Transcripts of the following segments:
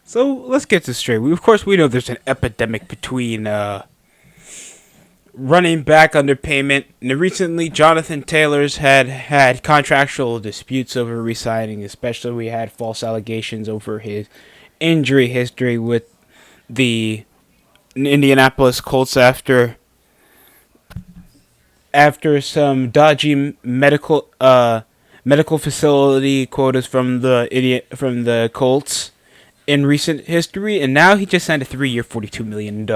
So let's get this straight. Of course, we know there's an epidemic between running back underpayment. And recently, Johnathan Taylor's had contractual disputes over resigning. Especially, we had false allegations over his injury history with the Indianapolis Colts after some dodgy medical facility quotas from the Colts in recent history, and now he just signed a 3-year, $42 million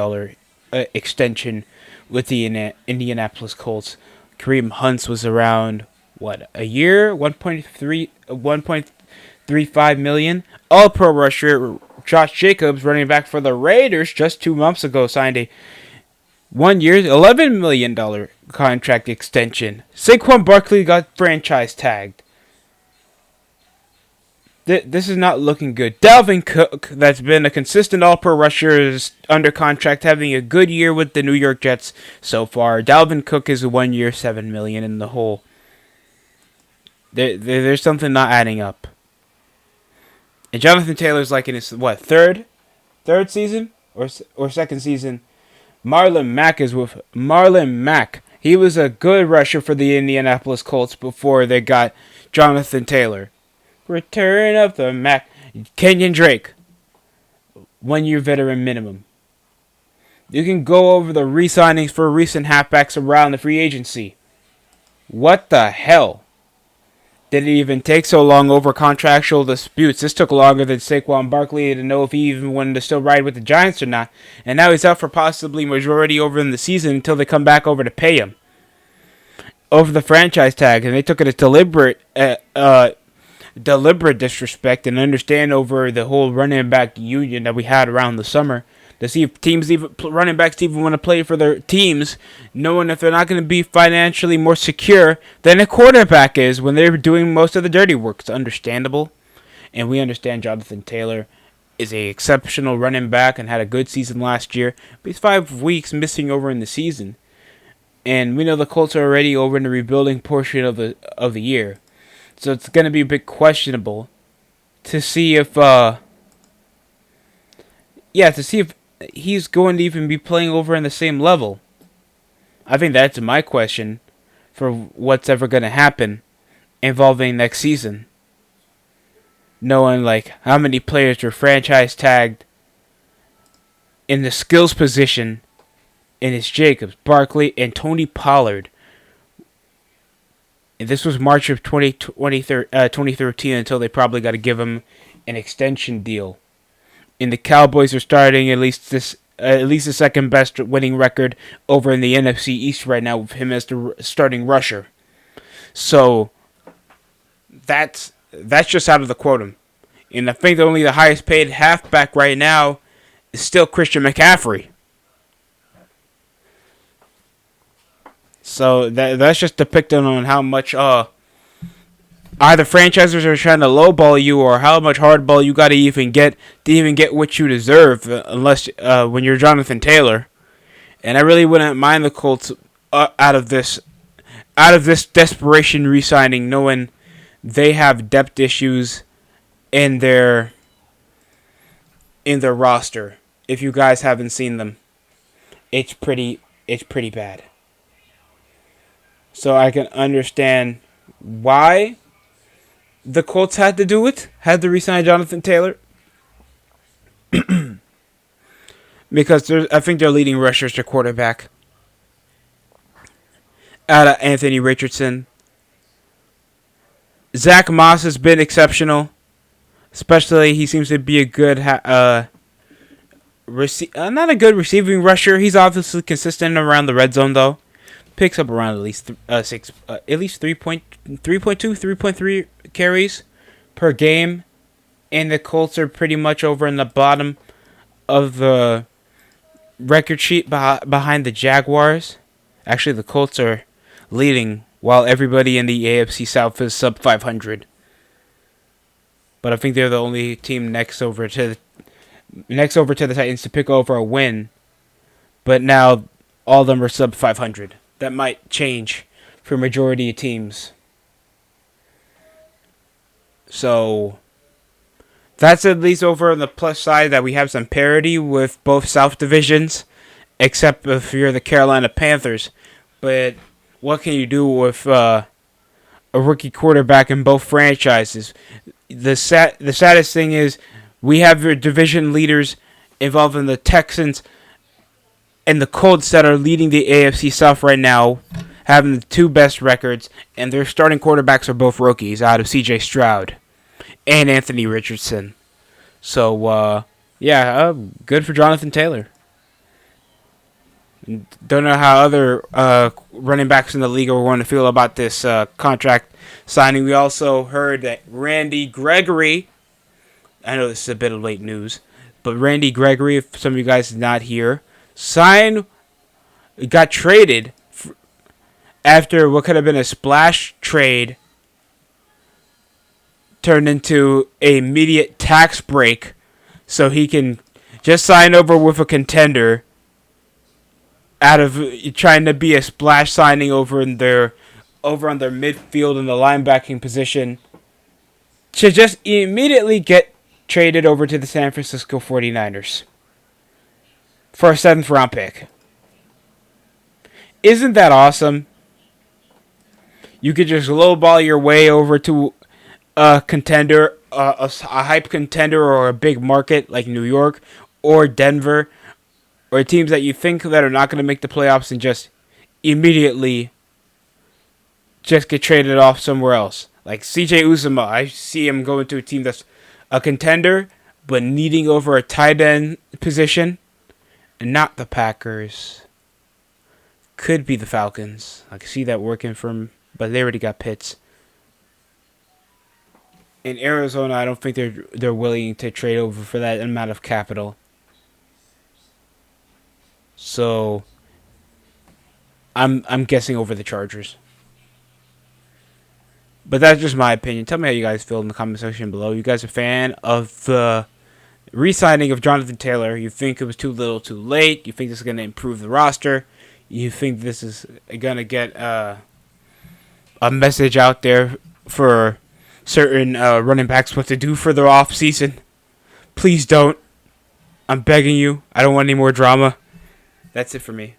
extension with the Indianapolis Colts. Kareem Hunt's was around what, a year, 1.35 million. All pro rusher Josh Jacobs, running back for the Raiders, just 2 months ago signed a 1 year, $11 million contract extension. Saquon Barkley got franchise tagged. This is not looking good. Dalvin Cook, that's been a consistent all-pro rusher, is under contract, having a good year with the New York Jets so far. Dalvin Cook is 1 year, $7 million in the hole. There's something not adding up. And Johnathan Taylor's like in his third season or second season. Marlon Mack. He was a good rusher for the Indianapolis Colts before they got Johnathan Taylor. Return of the Mac. Kenyon Drake. 1 year veteran minimum. You can go over the re-signings for recent halfbacks around the free agency. What the hell? Did it even take so long over contractual disputes? This took longer than Saquon Barkley to know if he even wanted to still ride with the Giants or not. And now he's out for possibly majority over in the season until they come back over to pay him. Over the franchise tag. And they took it as deliberate disrespect and understand over the whole running back union that we had around the summer to see if running backs even want to play for their teams, knowing if they're not going to be financially more secure than a quarterback is when they're doing most of the dirty work. It's understandable, and we understand Johnathan Taylor is a exceptional running back and had a good season last year, but he's 5 weeks missing over in the season, and we know the Colts are already over in the rebuilding portion of the year. So it's going to be a bit questionable to see if he's going to even be playing over in the same level. I think that's my question for what's ever going to happen involving next season. Knowing like how many players were franchise tagged in the skills position, and it's Jacobs, Barkley, and Tony Pollard. And this was March of 2013 until they probably got to give him an extension deal. And the Cowboys are starting at least the second best winning record over in the NFC East right now with him as the starting rusher. So that's just out of the quotum. And I think only the highest paid halfback right now is still Christian McCaffrey. So that's just depicting on how much either franchisers are trying to lowball you or how much hardball you got to even get what you deserve, unless when you're Johnathan Taylor. And I really wouldn't mind the Colts out of this desperation re-signing, knowing they have depth issues in their roster. If you guys haven't seen them, it's pretty bad. So I can understand why the Colts had to re-sign Johnathan Taylor. Because I think their leading rushers to quarterback out of Anthony Richardson. Zach Moss has been exceptional. Especially, he seems to be a good not a good receiving rusher. He's obviously consistent around the red zone, though. Picks up around at least 3.3 carries per game, and the Colts are pretty much over in the bottom of the record sheet behind the Jaguars. Actually, the Colts are leading while everybody in the AFC South is sub 500. But I think they're the only team next over to the Titans to pick over a win. But now all of them are sub 500. That might change for majority of teams. So That's at least over on the plus side that we have some parity with both South divisions, except if you're the Carolina Panthers. But what can you do with a rookie quarterback in both franchises? The saddest thing is we have your division leaders involved in the Texans and the Colts that are leading the AFC South right now, having the two best records, and their starting quarterbacks are both rookies out of C.J. Stroud and Anthony Richardson. So, good for Johnathan Taylor. Don't know how other running backs in the league are going to feel about this contract signing. We also heard that Randy Gregory, I know this is a bit of late news, but Randy Gregory, if some of you guys did not hear, got traded after what could have been a splash trade turned into an immediate tax break, so he can just sign over with a contender out of trying to be a splash signing over on their midfield in the linebacking position to just immediately get traded over to the San Francisco 49ers for a 7th round pick. Isn't that awesome? You could just lowball your way over to a contender, a hype contender, or a big market like New York or Denver, or teams that you think that are not going to make the playoffs, and just immediately just get traded off somewhere else. Like C.J. Uzomah, I see him going to a team that's a contender, but needing over a tight end position, and not the Packers. Could be the Falcons. I can see that working for him, but they already got Pitts. In Arizona, I don't think they're willing to trade over for that amount of capital. So I'm guessing over the Chargers. But that's just my opinion. Tell me how you guys feel in the comment section below. You guys a fan of the re-signing of Johnathan Taylor? You think it was too little too late? You think this is going to improve the roster? You think this is going to get a message out there for certain running backs what to do for their off season? Please don't. I'm begging you. I don't want any more drama. That's it for me.